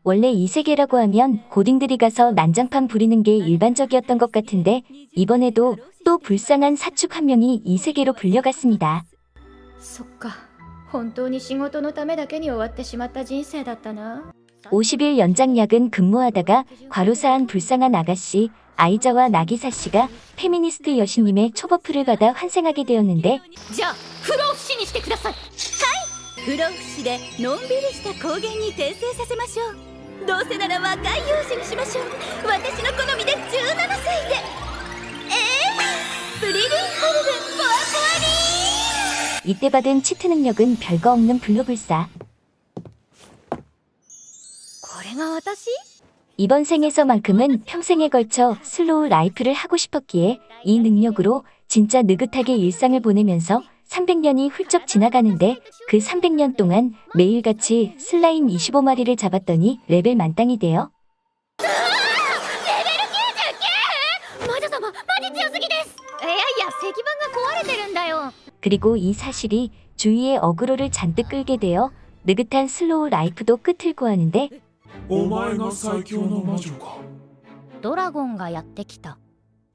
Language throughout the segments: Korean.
원래 이 세계라고 하면 고딩들이 가서 난장판 부리는 게 일반적이었던 것 같은데 이번에도 또 불쌍한 사축 한 명이 이 세계로 불려갔습니다. そっか、本当に仕事のためだけに終わってしまった人生だったな。 50일 연장 야근 근무하다가 과로사한 불쌍한 아가씨 아이자와 나기사 씨가 페미니스트 여신님의 초버프를 받아 환생하게 되었는데 じゃあ不老不死にしてください。不老不死でのんびりした高原に転生させましょう。どうせなら若い容姿にしましょう。私の好みで17歳で。プリリンハルルボアカーリー。 이때 받은 치트 능력은 별거 없는 블루불사. これが私？ 이번 생에서만큼은 평생에 걸쳐 슬로우 라이프를 하고 싶었기에 이 능력으로 진짜 느긋하게 일상을 보내면서 300년이 훌쩍 지나가는데 그 300년 동안 매일같이 슬라임 25마리를 잡았더니 레벨 만땅이 돼요. 魔女様、マジ強すぎです。いやいや、石板が壊れてるんだよ。 그리고 이 사실이 주위에 어그로를 잔뜩 끌게 되어 느긋한 슬로우 라이프도 끝을 고하는데 お前が最強の魔女か。ドラゴンがやってきた。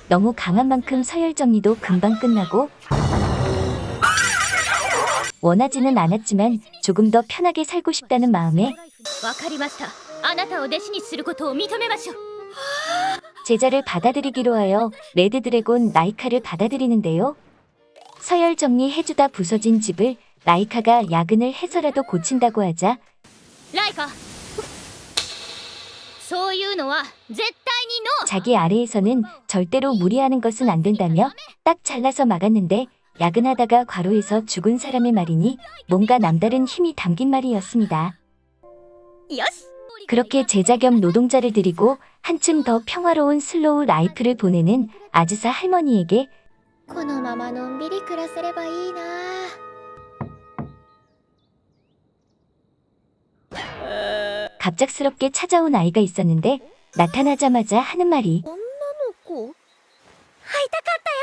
너무 강한 만큼 서열 정리도 금방 끝나고 원하지는 않았지만 조금 더 편하게 살고 싶다는 마음에 わかりました。あなたを弟子にすることを認めましょう。 제자를 받아들이기로 하여 레드 드래곤 라이카를 받아들이는데요. 서열 정리해주다 부서진 집을 라이카가 야근을 해서라도 고친다고 하자 ライカ、そういうのは絶対にノー。 자기 아래에서는 절대로 무리하는 것은 안 된다며 딱 잘라서 막았는데 야근하다가 과로해서 죽은 사람의 말이니 뭔가 남다른 힘이 담긴 말이었습니다. よし。 그렇게 제자 겸 노동자를 들이고 한층 더 평화로운 슬로우 라이프를 보내는 아즈사 할머니에게 このままのんびり暮らせればいいな。 갑작스럽게 찾아온 아이가 있었는데 나타나자마자 하는 말이 女の子？会いたかったよ。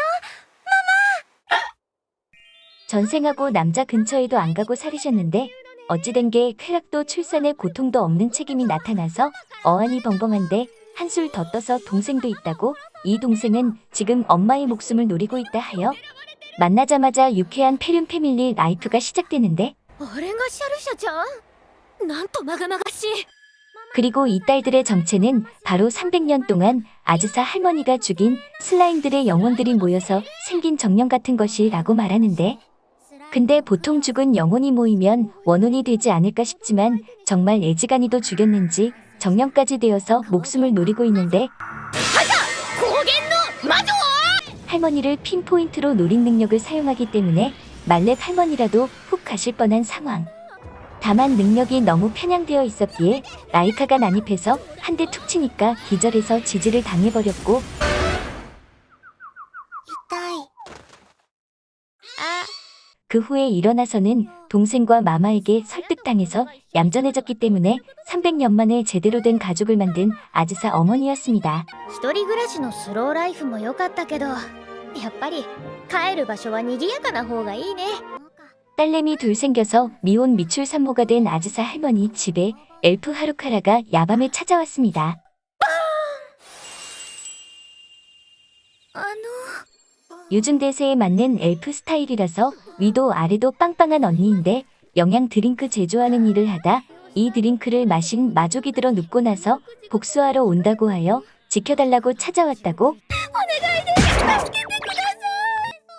전생하고 남자 근처에도 안 가고 살으셨는데 어찌된 게 쾌락도 출산에 고통도 없는 책임이 나타나서 어안이 벙벙한데 한술 더 떠서 동생도 있다고 이 동생은 지금 엄마의 목숨을 노리고 있다 하여 만나자마자 유쾌한 페륜 패밀리 라이프가 시작되는데 あれがシャルシャちゃん？なんとまがまがしい。 그리고 이 딸들의 정체는 바로 300년 동안 아즈사 할머니가 죽인 슬라임들의 영혼들이 모여서 생긴 정령 같은 것이라고 말하는데 근데 보통 죽은 영혼이 모이면 원혼이 되지 않을까 싶지만 정말 애지간히도 죽였는지 정령까지 되어서 목숨을 노리고 있는데 高原の魔女。 할머니를 핀포인트로 노린 능력을 사용하기 때문에 말렙 할머니라도 훅 가실 뻔한 상황. 다만 능력이 너무 편향되어 있었기에 라이카가 난입해서 한 대 툭 치니까 기절해서 지지를 당해버렸고 痛い。 그 후에 일어나서는 동생과 마마에게 설득당해서 얌전해졌기 때문에 300년 만에 제대로 된 가족을 만든 아즈사 어머니였습니다. 一人暮らしのスローライフも良かったけど、やっぱり帰る場所は賑やかな方がいいね。 딸내미 둘 생겨서 미혼 미출 산모가 된 아즈사 할머니 집에 엘프 하루카라가 야밤에 찾아왔습니다. あの。 요즘 대세에 맞는 엘프 스타일이라서 위도 아래도 빵빵한 언니인데 영양 드링크 제조하는 일을 하다 이 드링크를 마신 마족이 들어 눕고 나서 복수하러 온다고 하여 지켜달라고 찾아왔다고.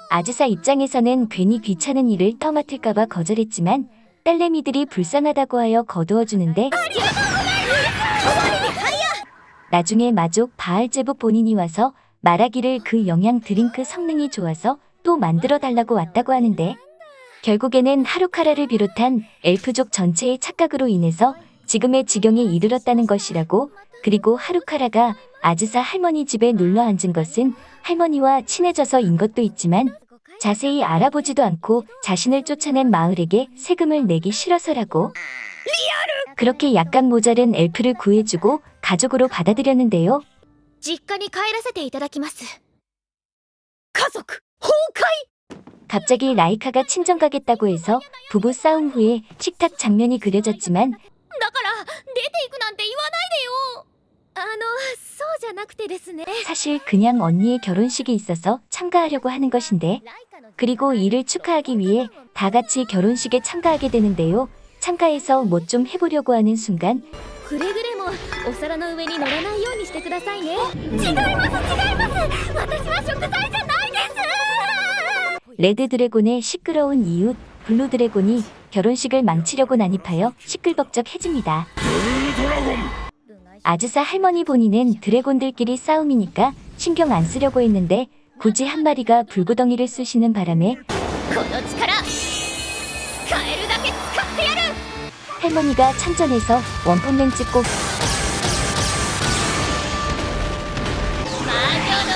아즈사 입장에서는 괜히 귀찮은 일을 떠맡을까봐 거절했지만 딸내미들이 불쌍하다고 하여 거두어주는데 나중에 마족 바알제부 본인이 와서 말하기를 그 영양 드링크 성능이 좋아서 또 만들어 달라고 왔다고 하는데 결국에는 하루카라를 비롯한 엘프족 전체의 착각으로 인해서 지금의 지경에 이르렀다는 것이라고. 그리고 하루카라가 아즈사 할머니 집에 놀러 앉은 것은 할머니와 친해져서인 것도 있지만 자세히 알아보지도 않고 자신을 쫓아낸 마을에게 세금을 내기 싫어서라고. 그렇게 약간 모자른 엘프를 구해주고 가족으로 받아들였는데요. 実家に帰らせていただきます。家族崩壊。 갑자기 라이카가 친정 가겠다고 해서 부부 싸움 후에 식탁 장면이 그려졌지만 だから出ていくなんて言わてですね 사실 그냥 언니의 결혼식이 있어서 참가하려고 하는 것인데, 그리고 이를 축하하기 위해 다 같이 결혼식에 참가하게 되는데요. 참가해서 뭐 좀 해보려고 하는 순간 くれぐれもお皿の上に乗らないようにしてくださいね違います違います私は食材じゃないです 레드 드래곤의 시끄러운 이웃 블루 드래곤이 결혼식을 망치려고 난입하여 시끌벅적해집니다. 아즈사 할머니 본인은 드래곤들끼리 싸움이니까 신경 안 쓰려고 했는데 굳이 한 마리가 불구덩이를 쑤시는 바람에 この力使えるだけ使ってやる 할머니가 참전해서 원펀맨 찍고 魔女の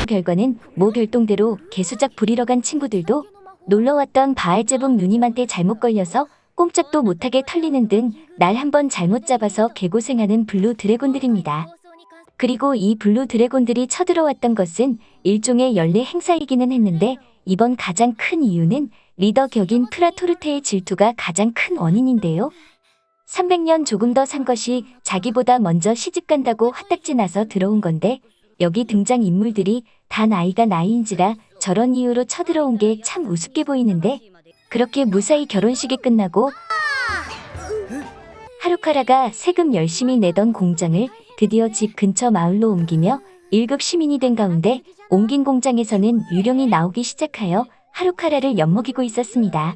결과는 모 별동대로 개수작 부리러 간 친구들도 놀러왔던 바알제복 누님한테 잘못 걸려서 꼼짝도 못하게 털리는 등 날 한번 잘못 잡아서 개고생하는 블루 드래곤들입니다. 그리고 이 블루 드래곤들이 쳐들어왔던 것은 일종의 연례 행사이기는 했는데 이번 가장 큰 이유는 리더 격인 프라토르테의 질투가 가장 큰 원인인데요. 300년 조금 더 산 것이 자기보다 먼저 시집간다고 화딱지 나서 들어온 건데 여기 등장 인물들이 다 나이가 나이인지라 저런 이유로 쳐들어온 게 참 우습게 보이는데 그렇게 무사히 결혼식이 끝나고 하루카라가 세금 열심히 내던 공장을 드디어 집 근처 마을로 옮기며 1급 시민이 된 가운데 옮긴 공장에서는 유령이 나오기 시작하여 하루카라를 엿먹이고 있었습니다.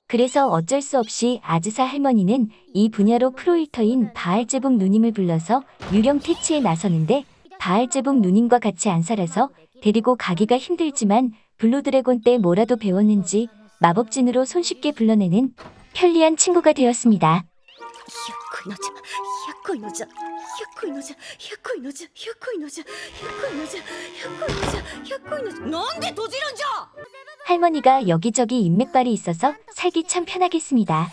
그래서 어쩔 수 없이 아즈사 할머니는 이 분야로 프로일터인 바알제복 누님을 불러서 유령 퇴치에 나서는데 바알제복 누님과 같이 안 살아서 데리고 가기가 힘들지만 블루 드래곤 때 뭐라도 배웠는지 마법진으로 손쉽게 불러내는 편리한 친구가 되었습니다. 100恋のじゃ100恋のじゃ100恋のじゃ100恋のじゃ100恋のじゃ100恋のじゃ100恋のじゃ100恋のじゃなんで閉じるんじゃ 할머니가 여기저기 인맥발이 있어서 살기 참 편하겠습니다.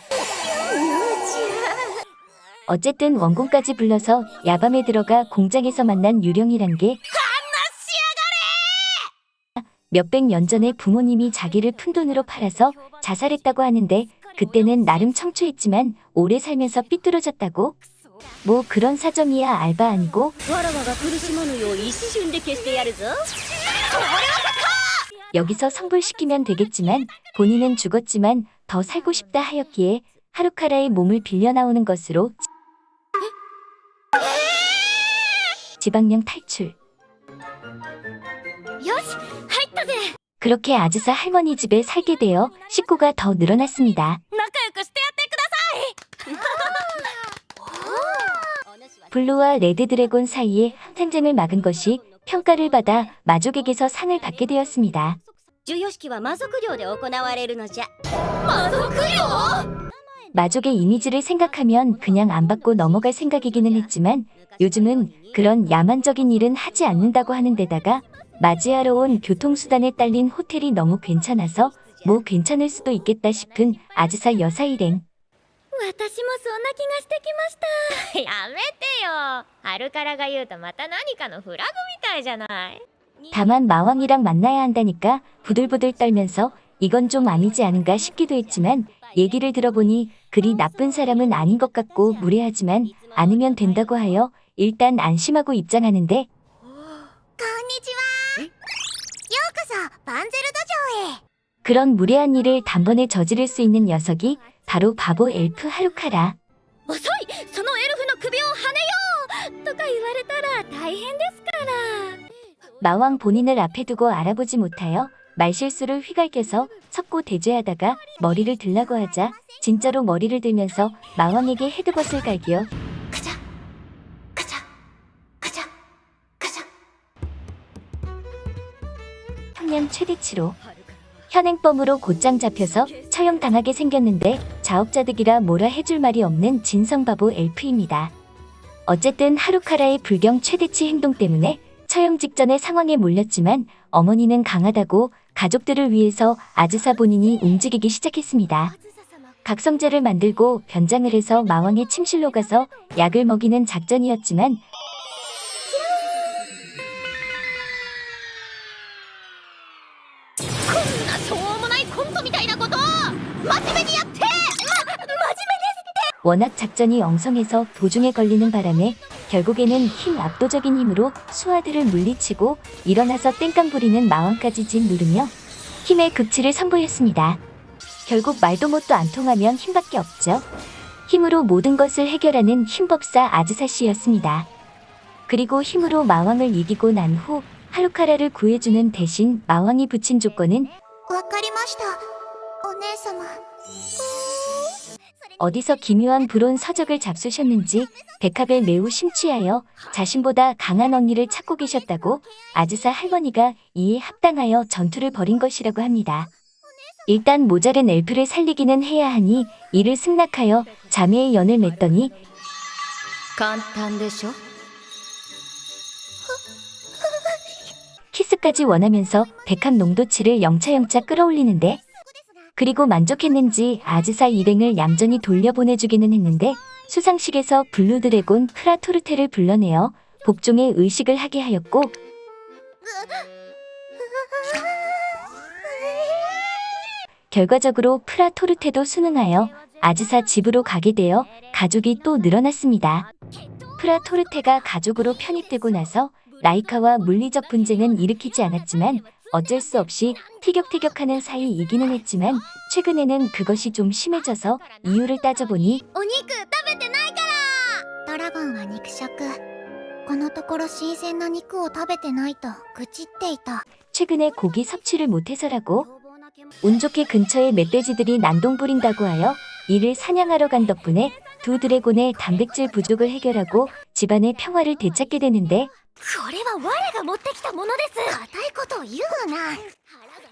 어쨌든 원공까지 불러서 야밤에 들어가 공장에서 만난 유령이란 게 몇백 년 전에 부모님이 자기를 푼돈으로 팔아서 자살했다고 하는데 그때는 나름 청초했지만 오래 살면서 삐뚤어졌다고? 뭐 그런 사정이야 알바 아니고 わらわが苦しまぬよう一瞬で消してやるぞ 여기서 성불시키면 되겠지만 본인은 죽었지만 더 살고 싶다 하였기에 하루카라의 몸을 빌려 나오는 것으로 지방령 탈출. よし入ったぜ 그렇게 아즈사 할머니 집에 살게 되어 식구가 더 늘어났습니다. 仲良くしてやってください 블루와 레드 드래곤 사이에 항쟁을 막은 것이 평가를 받아 마족에게서 상을 받게 되었습니다. 授与式は魔族寮で行われるのじゃ 마족의 이미지를 생각하면 그냥 안 받고 넘어갈 생각이기는 했지만 요즘은 그런 야만적인 일은 하지 않는다고 하는 데다가 맞이하러 온 교통수단에 딸린 호텔이 너무 괜찮아서 뭐 괜찮을 수도 있겠다 싶은 아즈사 여사 일행. 私もそんな気がしてきましたやめてよハルカラが言うとまた何かのフラグみたいじゃない 다만 마왕이랑 만나야 한다니까 부들부들 떨면서 이건 좀 아니지 않은가 싶기도 했지만 얘기를 들어보니 그리 나쁜 사람은 아닌 것 같고 무례하지만 않으면 된다고 하여 일단 안심하고 입장하는데 こんにちはようこそバンゼルド城へ 그런 무례한 일을 단번에 저지를 수 있는 녀석이 바로 바보 엘프 하루카라. 遅いそのエルフの首をはねようとか言われたら大変ですから 마왕 본인을 앞에 두고 알아보지 못하여 말실수를 휘갈겨서 섞고 대죄하다가 머리를 들라고 하자 진짜로 머리를 들면서 마왕에게 헤드벗을 갈겨 가자 가자 가자 가자 청년 최대치로 현행범으로 곧장 잡혀서 처형당하게 생겼는데 자업자득이라 뭐라 해줄 말이 없는 진성바보 엘프입니다. 어쨌든 하루카라의 불경 최대치 행동 때문에 처형 직전의 상황에 몰렸지만 어머니는 강하다고 가족들을 위해서 아즈사 본인이 움직이기 시작했습니다. 각성제를 만들고 변장을 해서 마왕의 침실로 가서 약을 먹이는 작전이었지만 しょうもないコントみたいなことを真面目にやって 워낙 작전이 엉성해서 도중에 걸리는 바람에 결국에는 힘 압도적인 힘으로 수하들을 물리치고 일어나서 땡깡 부리는 마왕까지 짓누르며 힘의 극치를 선보였습니다. 결국 말도 못도 안 통하면 힘밖에 없죠. 힘으로 모든 것을 해결하는 힘법사 아즈사 씨였습니다. 그리고 힘으로 마왕을 이기고 난 후 하루카라를 구해주는 대신 마왕이 붙인 조건은 わかりましたお姉様 어디서 기묘한 불온 서적을 잡수셨는지 백합에 매우 심취하여 자신보다 강한 언니를 찾고 계셨다고 아즈사 할머니가 이에 합당하여 전투를 벌인 것이라고 합니다. 일단 모자른 엘프를 살리기는 해야 하니 이를 승낙하여 자매의 연을 맺더니 簡単でしょ 키스까지 원하면서 백합 농도치를 영차영차 끌어올리는데 그리고 만족했는지 아즈사 일행을 얌전히 돌려보내주기는 했는데 수상식에서 블루드래곤 프라토르테를 불러내어 복종의 의식을 하게 하였고 결과적으로 프라토르테도 순응하여 아즈사 집으로 가게 되어 가족이 또 늘어났습니다. 프라토르테가 가족으로 편입되고 나서 라이카와 물리적 분쟁은 일으키지 않았지만 어쩔 수 없이 티격태격하는 사이 이기는 했지만 최근에는 그것이 좀 심해져서 이유를 따져보니 お肉食べてないからドラゴンは肉食このところ新鮮な肉を食べてないと愚痴っていた 최근에 고기 섭취를 못해서라고 운 좋게 근처에 멧돼지들이 난동 부린다고 하여 이를 사냥하러 간 덕분에 두 드래곤의 단백질 부족을 해결하고 집안의 평화를 되찾게 되는데 これは我が持ってきたものです固いことを言うな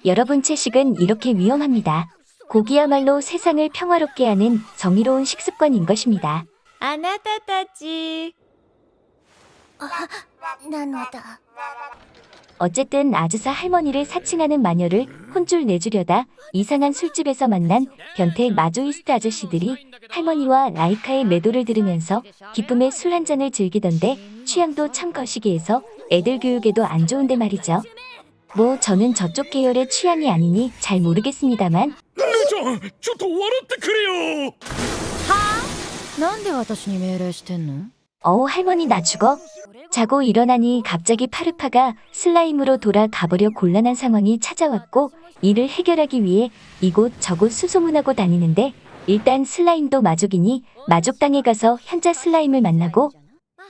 여러분 채식은 이렇게 위험합니다. 고기야말로 세상을 평화롭게 하는 정의로운 식습관인 것입니다. あなたたちなのだ 어쨌든 아즈사 할머니를 사칭하는 마녀를 혼쭐 내주려다 이상한 술집에서 만난 변태 마조이스트 아저씨들이 할머니와 라이카의 매도를 들으면서 기쁨의 술 한 잔을 즐기던데 취향도 참 거시기해서 애들 교육에도 안 좋은데 말이죠. 뭐 저는 저쪽 계열의 취향이 아니니 잘 모르겠습니다만 姉ちゃんちょっと笑ってくれよなんで私に命令してんの 어우 할머니 나 죽어? 자고 일어나니 갑자기 파르파가 슬라임으로 돌아가버려 곤란한 상황이 찾아왔고 이를 해결하기 위해 이곳 저곳 수소문하고 다니는데 일단 슬라임도 마족이니 마족당에 가서 현자 슬라임을 만나고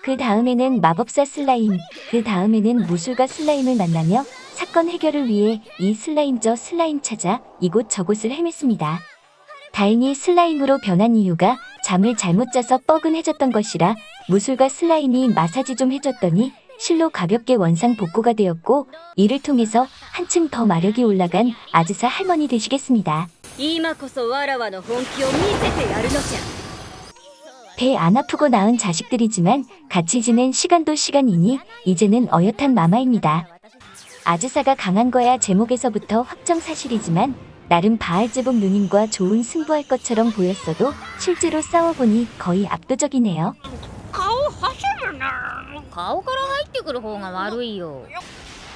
그 다음에는 마법사 슬라임, 그 다음에는 무술가 슬라임을 만나며 사건 해결을 위해 이 슬라임 저 슬라임 찾아 이곳 저곳을 헤맸습니다. 다행히 슬라임으로 변한 이유가 잠을 잘못 자서 뻐근해졌던 것이라 무술가 슬라임이 마사지 좀 해줬더니 실로 가볍게 원상 복구가 되었고 이를 통해서 한층 더 마력이 올라간 아즈사 할머니 되시겠습니다. 今こそわらわの本気を見せてやるのじゃ 배 안 아프고 낳은 자식들이지만 같이 지낸 시간도 시간이니 이제는 어엿한 마마입니다. 아즈사가 강한 거야 제목에서부터 확정 사실이지만 나름 바알제복 누님과 좋은 승부할 것처럼 보였어도 실제로 싸워보니 거의 압도적이네요. 顔から入ってくる方が悪いよ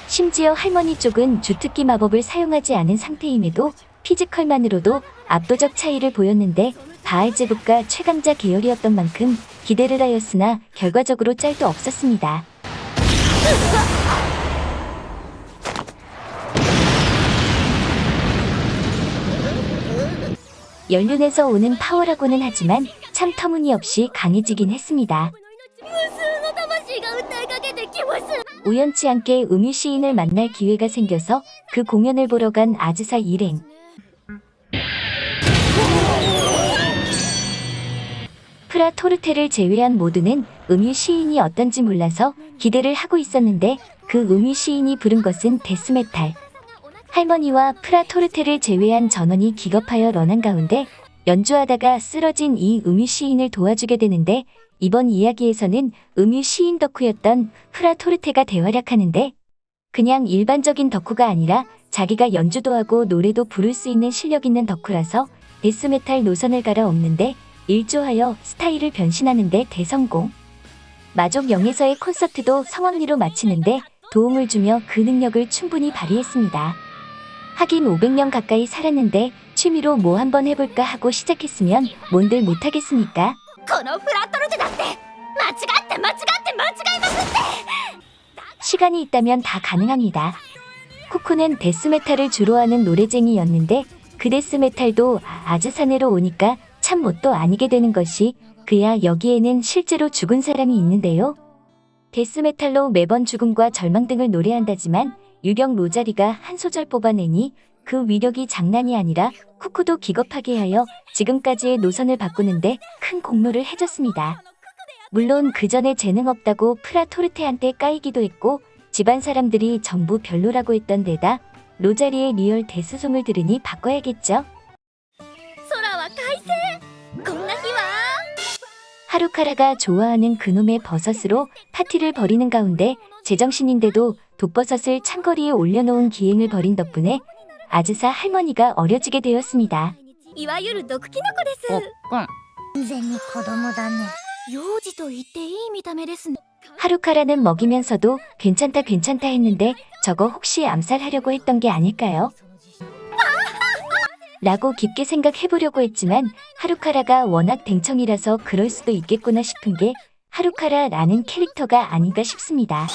심지어 할머니 쪽은 주특기 마법을 사용하지 않은 상태임에도 피지컬만으로도 압도적 차이를 보였는데 바알제복과 최강자 계열이었던 만큼 기대를 하였으나 결과적으로 짤도 없었습니다. 연륜에서 오는 파워라고는 하지만 참 터무니없이 강해지긴 했습니다. 無数の魂が訴えかけてきます 우연치 않게 음유 시인을 만날 기회가 생겨서 그 공연을 보러 간 아즈사 일행. 프라토르테를 제외한 모두는 음유 시인이 어떤지 몰라서 기대를 하고 있었는데 그 음유 시인이 부른 것은 데스메탈. 할머니와 프라토르테를 제외한 전원이 기겁하여 런한 가운데 연주하다가 쓰러진 이 음유 시인을 도와주게 되는데 이번 이야기에서는 음유 시인 덕후였던 프라토르테가 대활약하는데 그냥 일반적인 덕후가 아니라 자기가 연주도 하고 노래도 부를 수 있는 실력 있는 덕후라서 데스메탈 노선을 갈아엎는데 일조하여 스타일을 변신하는데 대성공. 마족 영에서의 콘서트도 성황리로 마치는데 도움을 주며 그 능력을 충분히 발휘했습니다. 하긴 500년 가까이 살았는데 취미로 뭐 한번 해볼까 하고 시작했으면 뭔들 못하겠습니까? このフラットルテだって間違って間違って間違いまくって 시간이 있다면 다 가능합니다. 쿠쿠는 데스메탈을 주로 하는 노래쟁이였는데 그 데스메탈도 아즈사네로 오니까 참 뭣도 아니게 되는 것이 그야 여기에는 실제로 죽은 사람이 있는데요. 데스메탈로 매번 죽음과 절망 등을 노래한다지만 유령 로자리가 한 소절 뽑아내니 그 위력이 장난이 아니라 쿠쿠도 기겁하게 하여 지금까지의 노선을 바꾸는데 큰 공로를 해줬습니다. 물론 그 전에 재능 없다고 프라 토르테한테 까이기도 했고 집안 사람들이 전부 별로라고 했던 데다 로자리의 리얼 데스송을 들으니 바꿔야겠죠. 空は快晴こんな日は 하루카라가 좋아하는 그놈의 버섯으로 파티를 벌이는 가운데 제정신인데도 독버섯을 창거리에 올려놓은 기행을 벌인 덕분에 아즈사 할머니가 어려지게 되었습니다. いわゆる毒キノコです完全に子供だね幼児と言っていい見た目ですね 하루카라는 먹이면서도 괜찮다 괜찮다 했는데 저거 혹시 암살하려고 했던 게 아닐까요? 라고 깊게 생각해보려고 했지만 하루카라가 워낙 댕청이라서 그럴 수도 있겠구나 싶은 게 하루카라라는 캐릭터가 아닌가 싶습니다.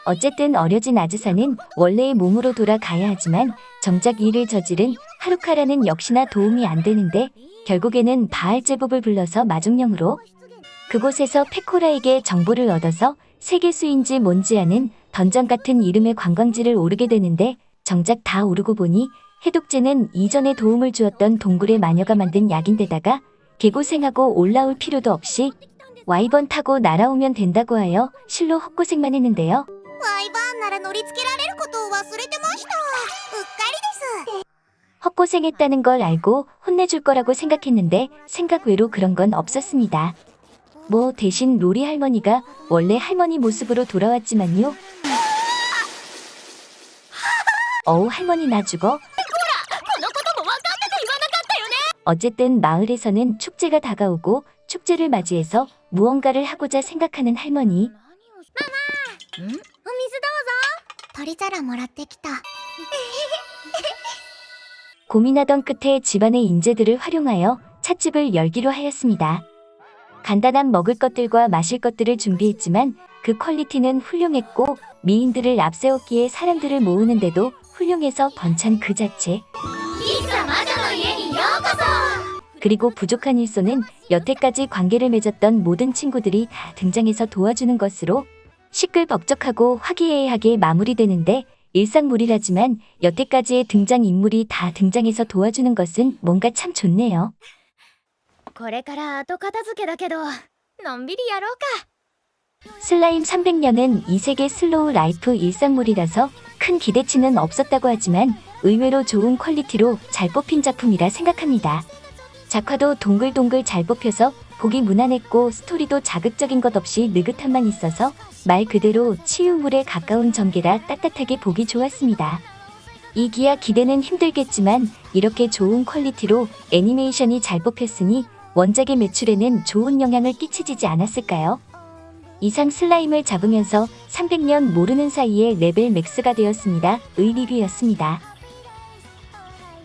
어쨌든 어려진 아즈사는 원래의 몸으로 돌아가야 하지만 정작 일을 저지른 하루카라는 역시나 도움이 안 되는데 결국에는 바알 제법을 불러서 마중령으로 그곳에서 페코라에게 정보를 얻어서 세계수인지 뭔지 아는 던전 같은 이름의 관광지를 오르게 되는데 정작 다 오르고 보니 해독제는 이전에 도움을 주었던 동굴의 마녀가 만든 약인데다가 개고생하고 올라올 필요도 없이 와이번 타고 날아오면 된다고 하여 실로 헛고생만 했는데요. ワイバーンなら乗り付けられることを忘れてましたうっかりです 헛고생했다는 걸 알고 혼내줄 거라고 생각했는데 생각 외로 그런 건 없었습니다. 뭐 대신 로리 할머니가 원래 할머니 모습으로 돌아왔지만요. 어우 할머니 나 죽어. 어쨌든 마을에서는 축제가 다가오고 축제를 맞이해서 무언가를 하고자 생각하는 할머니. お水どうぞ鳥皿もらってきた 고민하던 끝에 집안의 인재들을 활용하여 찻집을 열기로 하였습니다. 간단한 먹을 것들과 마실 것들을 준비했지만 그 퀄리티는 훌륭했고 미인들을 앞세웠기에 사람들을 모으는데도 훌륭해서 번찬 그 자체. 그리고 부족한 일손은 여태까지 관계를 맺었던 모든 친구들이 다 등장해서 도와주는 것으로 시끌벅적하고 화기애애하게 마무리되는데 일상물이라지만 여태까지의 등장인물이 다 등장해서 도와주는 것은 뭔가 참 좋네요. これから後片付けだけどのんびりやろうか 슬라임 300년은 이 세계 슬로우 라이프 일상물이라서 큰 기대치는 없었다고 하지만 의외로 좋은 퀄리티로 잘 뽑힌 작품이라 생각합니다. 작화도 동글동글 잘 뽑혀서 보기 무난했고 스토리도 자극적인 것 없이 느긋함만 있어서 말 그대로 치유물에 가까운 전개라 따뜻하게 보기 좋았습니다. 이기야 기대는 힘들겠지만 이렇게 좋은 퀄리티로 애니메이션이 잘 뽑혔으니 원작의 매출에는 좋은 영향을 끼치지 않았을까요? 이상 슬라임을 잡으면서 300년 모르는 사이에 레벨 맥스가 되었습니다. 의 리뷰였습니다.